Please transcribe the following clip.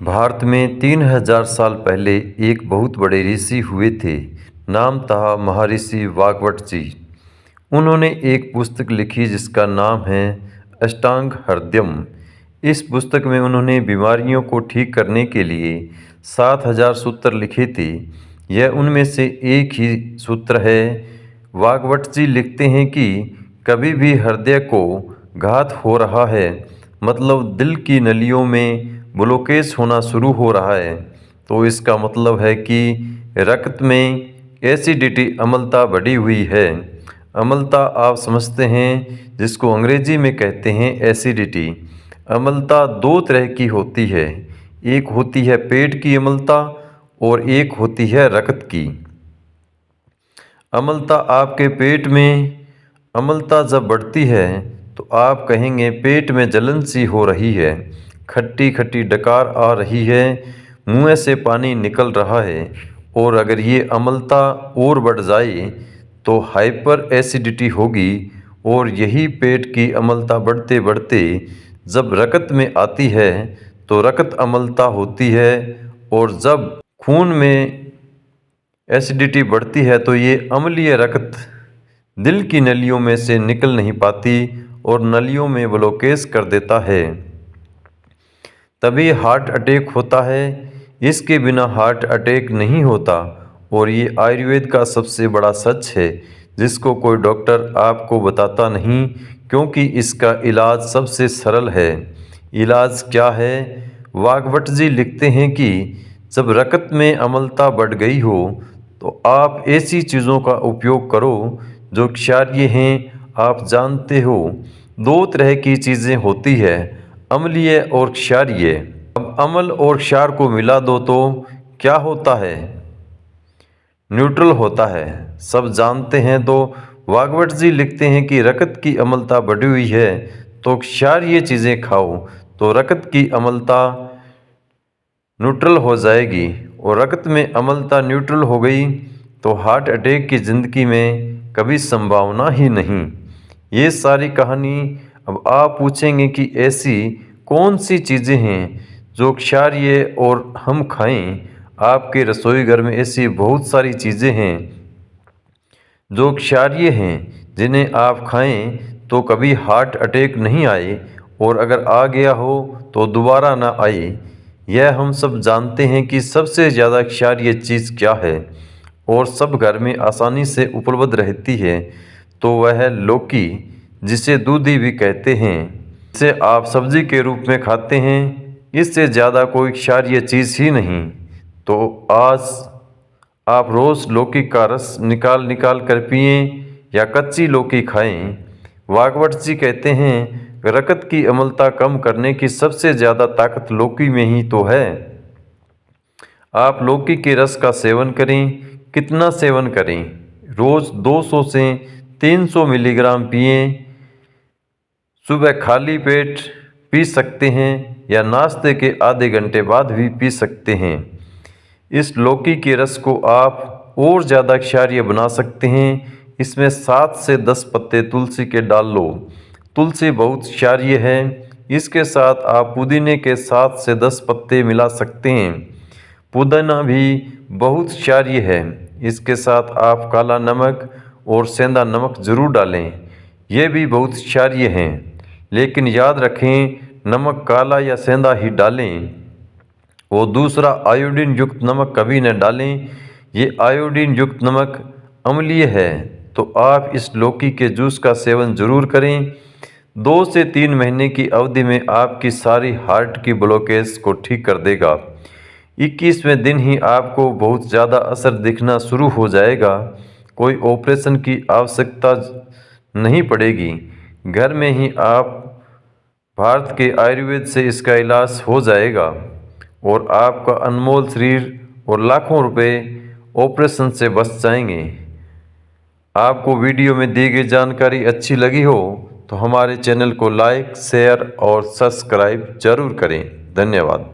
भारत में 3000 साल पहले एक बहुत बड़े ऋषि हुए थे। नाम था महर्षि वाग्भट जी। उन्होंने एक पुस्तक लिखी जिसका नाम है अष्टांग हृदयम। इस पुस्तक में उन्होंने बीमारियों को ठीक करने के लिए 7000 सूत्र लिखे थे। यह उनमें से एक ही सूत्र है। वाग्भट जी लिखते हैं कि कभी भी हृदय को घात हो रहा है, मतलब दिल की नलियों में ब्लॉकेज होना शुरू हो रहा है, तो इसका मतलब है कि रक्त में एसिडिटी अम्लता बढ़ी हुई है। अम्लता आप समझते हैं, जिसको अंग्रेजी में कहते हैं एसिडिटी। अम्लता दो तरह की होती है, एक होती है पेट की अम्लता और एक होती है रक्त की अम्लता। आपके पेट में अम्लता जब बढ़ती है तो आप कहेंगे पेट में जलन सी हो रही है, खट्टी खट्टी डकार आ रही है, मुंह से पानी निकल रहा है। और अगर ये अम्लता और बढ़ जाए तो हाइपर एसिडिटी होगी। और यही पेट की अम्लता बढ़ते बढ़ते जब रक्त में आती है तो रक्त अम्लता होती है। और जब खून में एसिडिटी बढ़ती है तो ये अम्लीय रक्त दिल की नलियों में से निकल नहीं पाती और नलियों में ब्लॉकेज कर देता है, तभी हार्ट अटैक होता है। इसके बिना हार्ट अटैक नहीं होता। और ये आयुर्वेद का सबसे बड़ा सच है, जिसको कोई डॉक्टर आपको बताता नहीं, क्योंकि इसका इलाज सबसे सरल है। इलाज क्या है? वाग्भट जी लिखते हैं कि जब रक्त में अम्लता बढ़ गई हो तो आप ऐसी चीज़ों का उपयोग करो जो क्षारीय हैं। आप जानते हो, दो तरह की चीज़ें होती है, अम्लीय और क्षारीय। अब अम्ल और क्षार को मिला दो तो क्या होता है? न्यूट्रल होता है, सब जानते हैं। तो वाग्भट जी लिखते हैं कि रक्त की अम्लता बढ़ी हुई है तो क्षारीय चीज़ें खाओ तो रक्त की अम्लता न्यूट्रल हो जाएगी। और रक्त में अम्लता न्यूट्रल हो गई तो हार्ट अटैक की ज़िंदगी में कभी संभावना ही नहीं। ये सारी कहानी। अब आप पूछेंगे कि ऐसी कौन सी चीज़ें हैं जो क्षारीय और हम खाएं? आपके रसोई घर में ऐसी बहुत सारी चीज़ें हैं जो क्षारीय हैं, जिन्हें आप खाएं तो कभी हार्ट अटैक नहीं आए, और अगर आ गया हो तो दोबारा ना आए। यह हम सब जानते हैं कि सबसे ज़्यादा क्षारीय चीज़ क्या है और सब घर में आसानी से उपलब्ध रहती है, तो वह है लौकी, जिसे दूधी भी कहते हैं। इसे आप सब्जी के रूप में खाते हैं। इससे ज़्यादा कोई क्षारीय चीज़ ही नहीं। तो आज आप रोज़ लौकी का रस निकाल निकाल कर पिएं या कच्ची लौकी खाएं। वाग्भट जी कहते हैं रक्त की अम्लता कम करने की सबसे ज़्यादा ताकत लौकी में ही तो है। आप लौकी के रस का सेवन करें। कितना सेवन करें? रोज़ 200 से 300 मिलीग्राम पिएं। सुबह खाली पेट पी सकते हैं या नाश्ते के आधे घंटे बाद भी पी सकते हैं। इस लौकी के रस को आप और ज़्यादा क्षारीय बना सकते हैं। इसमें 7 से 10 पत्ते तुलसी के डाल लो। तुलसी बहुत क्षारीय है। इसके साथ आप पुदीने के 7 से 10 पत्ते मिला सकते हैं। पुदीना भी बहुत क्षारीय है। इसके साथ आप काला नमक और सेंधा नमक ज़रूर डालें, यह भी बहुत क्षारीय हैं। लेकिन याद रखें, नमक काला या सेंधा ही डालें, वो दूसरा आयोडीन युक्त नमक कभी न डालें। ये आयोडीन युक्त नमक अम्लीय है। तो आप इस लौकी के जूस का सेवन ज़रूर करें। 2 से 3 महीने की अवधि में आपकी सारी हार्ट की ब्लॉकेज को ठीक कर देगा। 21वें दिन ही आपको बहुत ज़्यादा असर दिखना शुरू हो जाएगा। कोई ऑपरेशन की आवश्यकता नहीं पड़ेगी। घर में ही आप भारत के आयुर्वेद से इसका इलाज हो जाएगा और आपका अनमोल शरीर और लाखों रुपए ऑपरेशन से बच जाएंगे। आपको वीडियो में दी गई जानकारी अच्छी लगी हो तो हमारे चैनल को लाइक, शेयर और सब्सक्राइब जरूर करें। धन्यवाद।